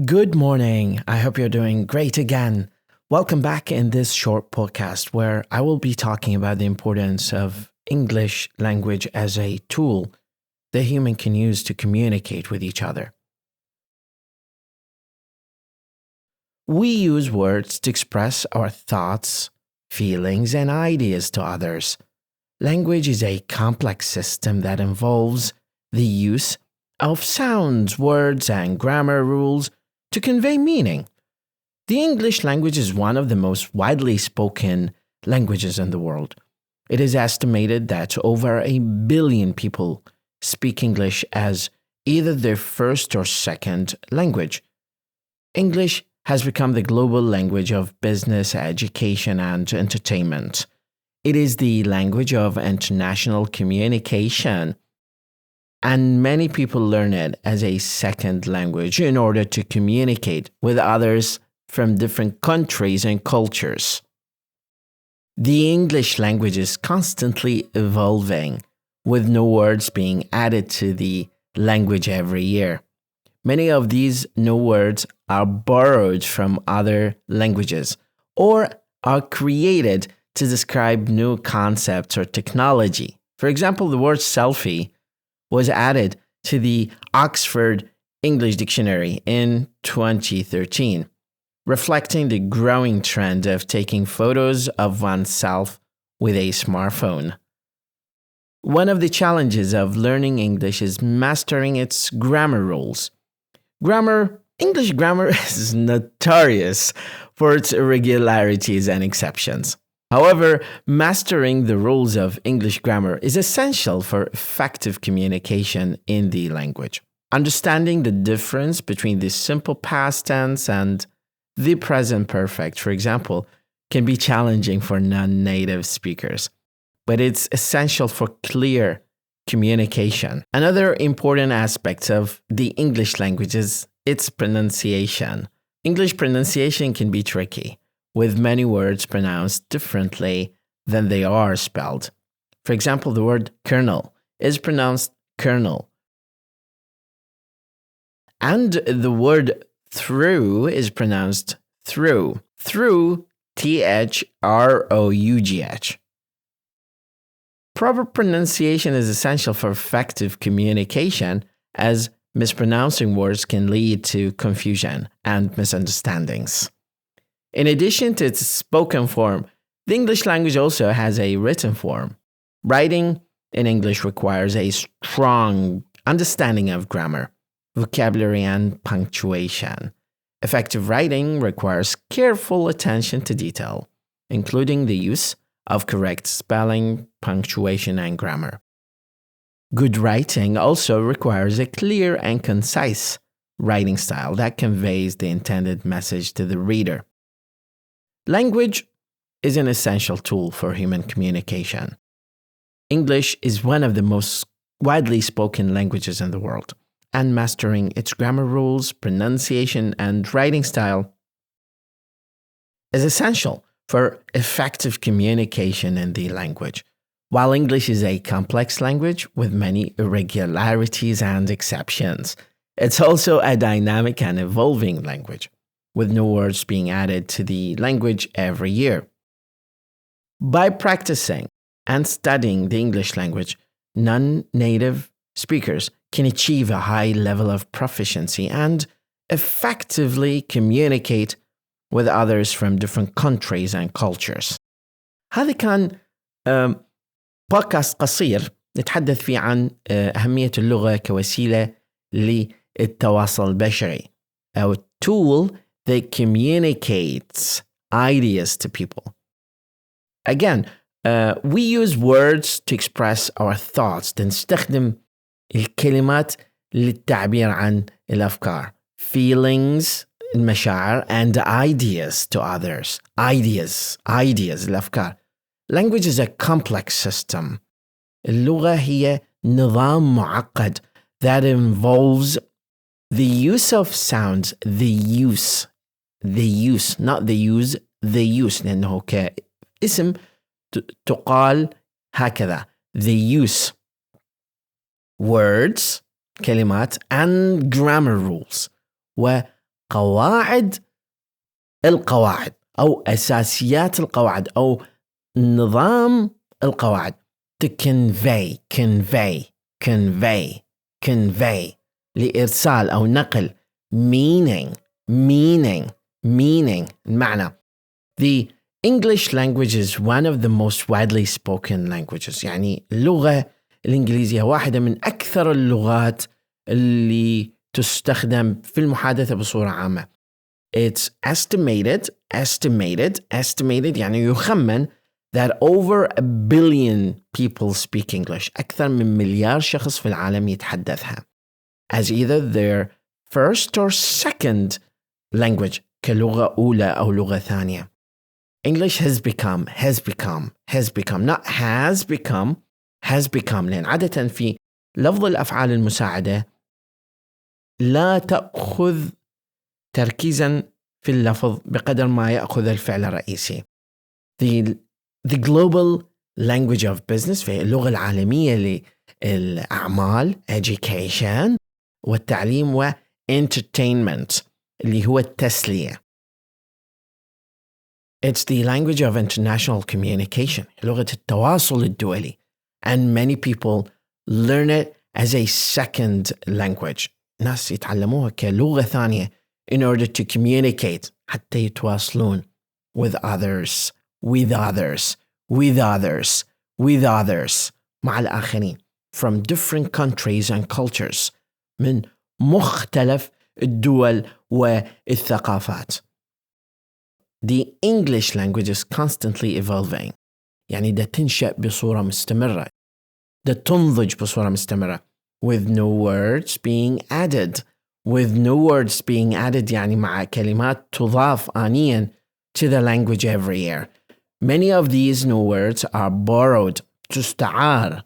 Good morning. I hope you're doing great again. Welcome back in this short podcast where I will be talking about the importance of English language as a tool the human can use to communicate with each other. We use words to express our thoughts, feelings, and ideas to others. Language is a complex system that involves the use of sounds, words, and grammar rules to convey meaning. The English language is one of the most widely spoken languages in the world. It is estimated that over 1 billion people speak English as either their first or second language. English has become the global language of business, education, and entertainment. It is the language of international communication, and many people learn it as a second language in order to communicate with others from different countries and cultures. The English language is constantly evolving, with new words being added to the language every year. Many of these new words are borrowed from other languages or are created to describe new concepts or technology. For example, the word selfie was added to the Oxford English Dictionary in 2013, reflecting the growing trend of taking photos of oneself with a smartphone. One of the challenges of learning English is mastering its grammar rules. English grammar is notorious for its irregularities and exceptions. However, mastering the rules of English grammar is essential for effective communication in the language. Understanding the difference between the simple past tense and the present perfect, for example, can be challenging for non-native speakers, but it's essential for clear communication. Another important aspect of the English language is its pronunciation. English pronunciation can be tricky, with many words pronounced differently than they are spelled. For example, the word kernel is pronounced kernel, and the word through is pronounced through, through. Proper pronunciation is essential for effective communication, as mispronouncing words can lead to confusion and misunderstandings. In addition to its spoken form, the English language also has a written form. Writing in English requires a strong understanding of grammar, vocabulary, and punctuation. Effective writing requires careful attention to detail, including the use of correct spelling, punctuation, and grammar. Good writing also requires a clear and concise writing style that conveys the intended message to the reader. Language is an essential tool for human communication. English is one of the most widely spoken languages in the world, and mastering its grammar rules, pronunciation, and writing style is essential for effective communication in the language. While English is a complex language with many irregularities and exceptions, it's also a dynamic and evolving language, with new words being added to the language every year. By practicing and studying the English language, non-native speakers can achieve a high level of proficiency and effectively communicate with others from different countries and cultures. هذا كان بودكاست قصير نتحدث فيه عن أهمية اللغة كوسيلة للتواصل البشري. A tool that communicates ideas to people. Again, we use words to express our thoughts. نستخدم الكلمات للتعبير عن الأفكار. Feelings, المشاعر, and ideas to others. Ideas, الأفكار. Language is a complex system. اللغة هي نظام معقد that involves the use of sounds, the use, not the use, the use, لأنه كاسم تقال هكذا. The use, words, كلمات, and grammar rules. قواعد القواعد أو أساسيات القواعد أو نظام القواعد. to convey لإرسال أو نقل meaning المعنى. The English language is one of the most widely spoken languages. يعني اللغة الإنجليزية واحدة من أكثر اللغات اللي تستخدم في المحادثة بصورة عامة. It's estimated يعني يخمن that over 1 billion people speak English. أكثر من 1 مليار شخص في العالم يتحدثها as either their first or second language كلغة أولى أو لغة ثانية. English has become not has become لأن عادة في لفظ الأفعال المساعدة لا تأخذ تركيزا في اللفظ بقدر ما يأخذ الفعل الرئيسي. The global language of business في اللغة العالمية للأعمال education والتعليم و entertainment اللي هو التسلية. It's the language of international communication لغة التواصل الدولي and many people learn it as a second language. ناس يتعلموها كلغة ثانية in order to communicate حتى يتواصلون with others مع الآخرين from different countries and cultures من مختلف الدول والثقافات. The English language is constantly evolving. يعني ده تنشأ بصورة مستمرة، ده تنضج بصورة مستمرة with new words being added يعني مع كلمات تضاف آنياً to the language every year. Many of these new words are تستعار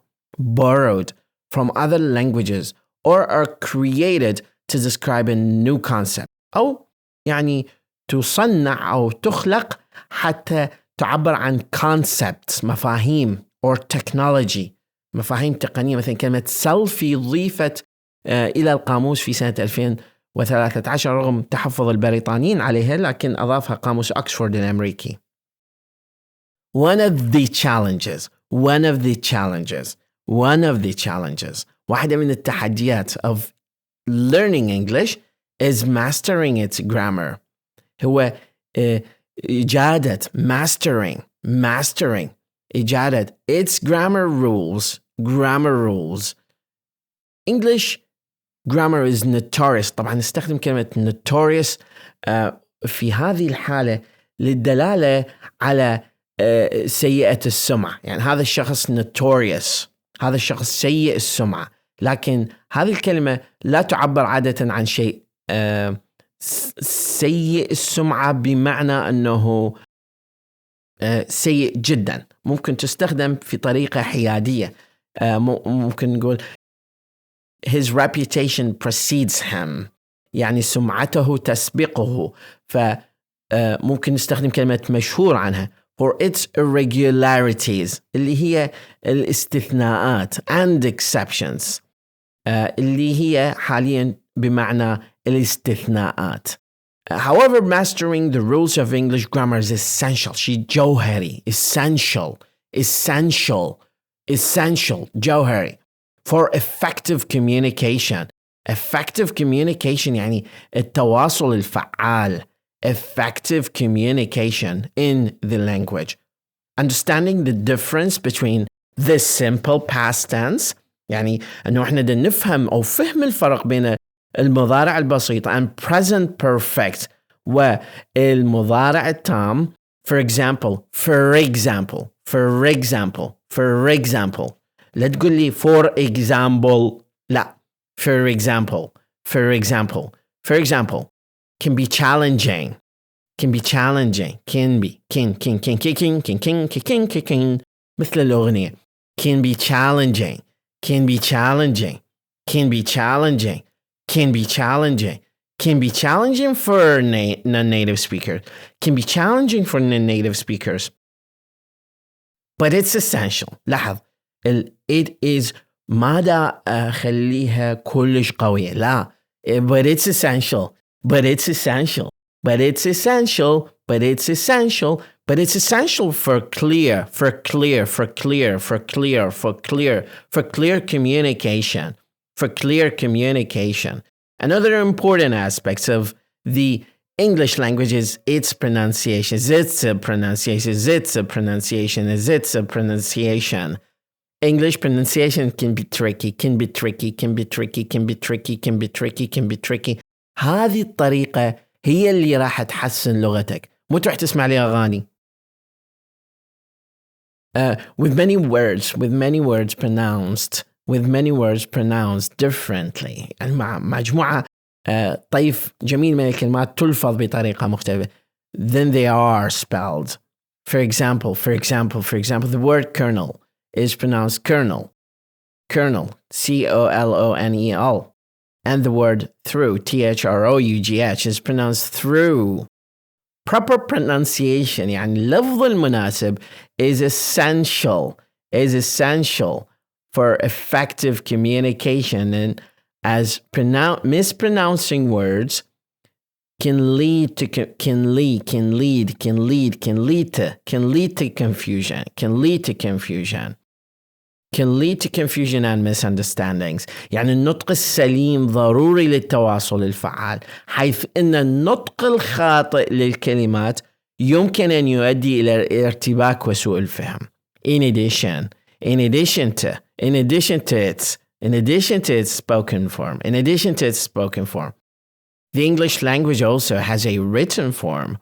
from other languages or are created to describe a new concept أو يعني تصنع أو تخلق حتى تعبر عن concepts مفاهيم or technology مفاهيم تقنية. مثلا كلمة سيلفي ضيفت إلى القاموس في سنة 2013 رغم تحفظ البريطانيين عليها، لكن أضافها قاموس أكسفورد الأمريكي. One of the challenges واحدة من التحديات of learning English is mastering its grammar. هو إجادة إجادة its grammar rules. English grammar is notorious. طبعا نستخدم كلمة notorious في هذه الحالة للدلالة على سيئة السمعة. يعني هذا الشخص notorious، هذا الشخص سيء السمعة، لكن هذه الكلمة لا تعبر عادة عن شيء سيء السمعة بمعنى أنه سيء جدا. ممكن تستخدم في طريقة حيادية. ممكن نقول his reputation precedes him، يعني سمعته تسبقه. فممكن نستخدم كلمة مشهور عنها for its irregularities اللي هي الاستثناءات and exceptions اللي هي حاليا بمعنى الاستثناءات. However, mastering the rules of English grammar is essential. شيء جوهري. essential جوهري for effective communication. Effective communication يعني التواصل الفعال. Effective communication in the language. Understanding the difference between the simple past tense يعني أنه إحنا بدنا نفهم أو فهم الفرق بين المضارع البسيط and present perfect والمضارع التام. For example لا تقول لي for example، لا for example can be challenging مثل الأغنية can be challenging for non-native speakers, but it's essential. لاحظ it is ماذا أخليها كلش قوية، لا but it's essential but it's essential. But it's essential. But it's essential. But it's essential for clear communication. For clear communication. Another important aspect of the English language is its pronunciation. English pronunciation can be tricky. هذه الطريقة هي اللي راح تحسن لغتك. مو تروح تسمع لي أغاني. With many words pronounced differently. يعني مع مجموعة طيف جميل من الكلمات تلفظ بطريقة مختلفة. Then they are spelled. For example, the word colonel is pronounced colonel, C-O-L-O-N-E-L. And the word through, T-H-R-O-U-G-H, is pronounced through. Proper pronunciation, يعني اللفظ المناسب is essential for effective communication, and as mispronouncing words can lead to confusion and misunderstandings. يعني النطق السليم ضروري للتواصل الفعال، حيث أن النطق الخاطئ للكلمات يمكن أن يؤدي إلى الارتباك وسوء الفهم. In addition to its spoken form, the English language also has a written form.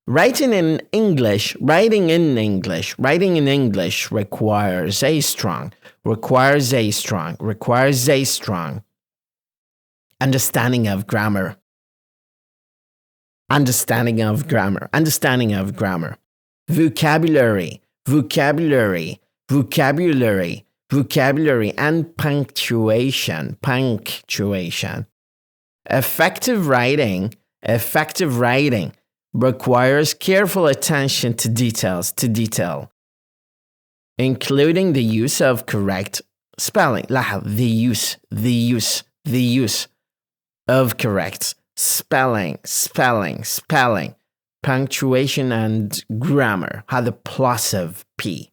Writing in English requires a strong understanding of grammar. Vocabulary and punctuation. Effective writing requires careful attention to detail, including the use of correct spelling. لاحظ, the use of correct spelling, punctuation and grammar. هذا plus of P.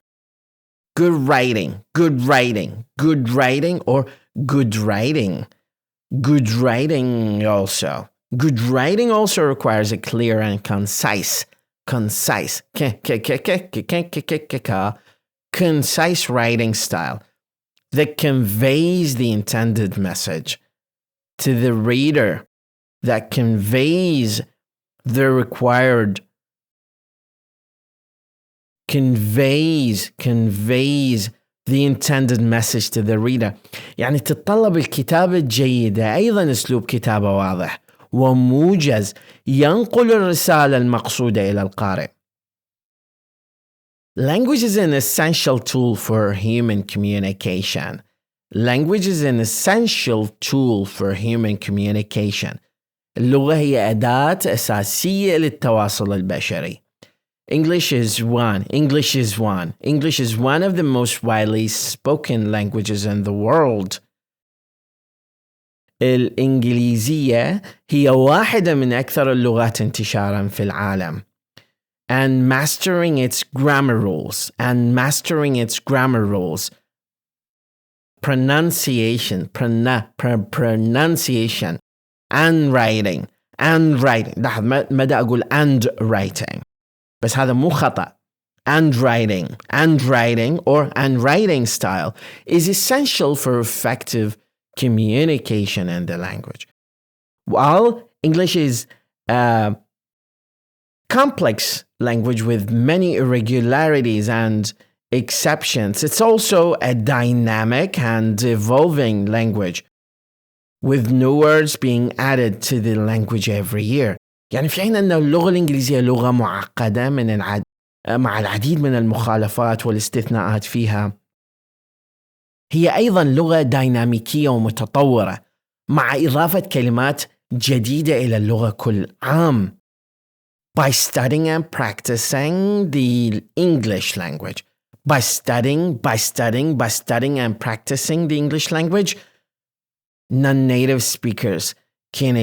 Good writing or good writing. Good writing also requires a clear and concise writing style that conveys the intended message to the reader, that conveys the required the intended message to the reader. يعني تتطلب الكتابة الجيدة أيضا أسلوب كتابة واضح وموجز ينقل الرسالة المقصودة إلى القارئ. Language is an essential tool for human communication. اللغة هي أداة أساسية للتواصل البشري. English is one of the most widely spoken languages in the world. الإنجليزية هي واحدة من أكثر اللغات انتشاراً في العالم. And mastering its grammar rules, pronunciation, and writing. لاحظ مدى أقول and writing. بس هذا مو خطأ. And writing style is essential for effective communication in the language. While English is a complex language with many irregularities and exceptions, it's also a dynamic and evolving language, with new words being added to the language every year. يعني في حين أن اللغة الإنجليزية لغة معقدة مع العديد من المخالفات والاستثناءات فيها، هي أيضا لغة ديناميكية ومتطورة مع إضافة كلمات جديدة إلى اللغة كل عام. By studying and practicing the English language, by studying and practicing the English language, non-native speakers can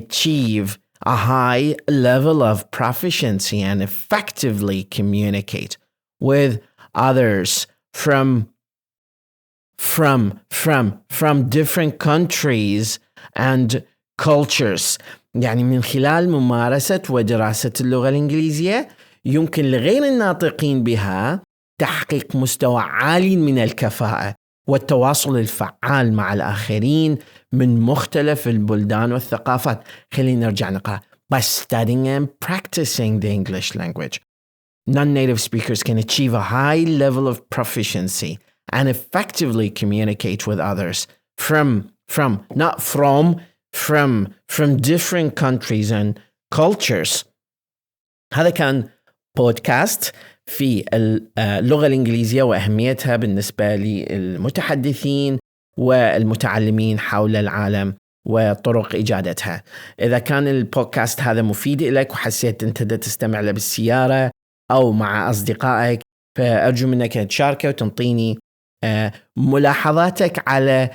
achieve a high level of proficiency and effectively communicate with others from different countries and cultures. يعني من خلال ممارسة ودراسة اللغة الإنجليزية يمكن لغير الناطقين بها تحقيق مستوى عالي من الكفاءة والتواصل الفعال مع الآخرين من مختلف البلدان والثقافات. خلينا نرجع نقرأ. By studying and practicing the English language, non-native speakers can achieve a high level of proficiency and effectively communicate with others from different countries and cultures. هذا كان بودكاست في اللغة الإنجليزية وأهميتها بالنسبة للمتحدثين والمتعلمين حول العالم وطرق إجادتها. إذا كان البودكاست هذا مفيد لك وحسيت أنت تستمع له بالسيارة أو مع أصدقائك، فأرجو منك تشاركه وتنطيني ملاحظاتك على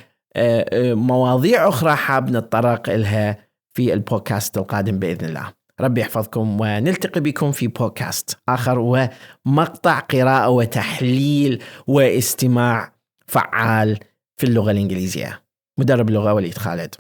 مواضيع أخرى حاب نتطرق لها في البودكاست القادم بإذن الله. ربي يحفظكم، ونلتقي بكم في بودكاست آخر ومقطع قراءة وتحليل واستماع فعال في اللغة الإنجليزية. مدرب اللغة وليد خالد.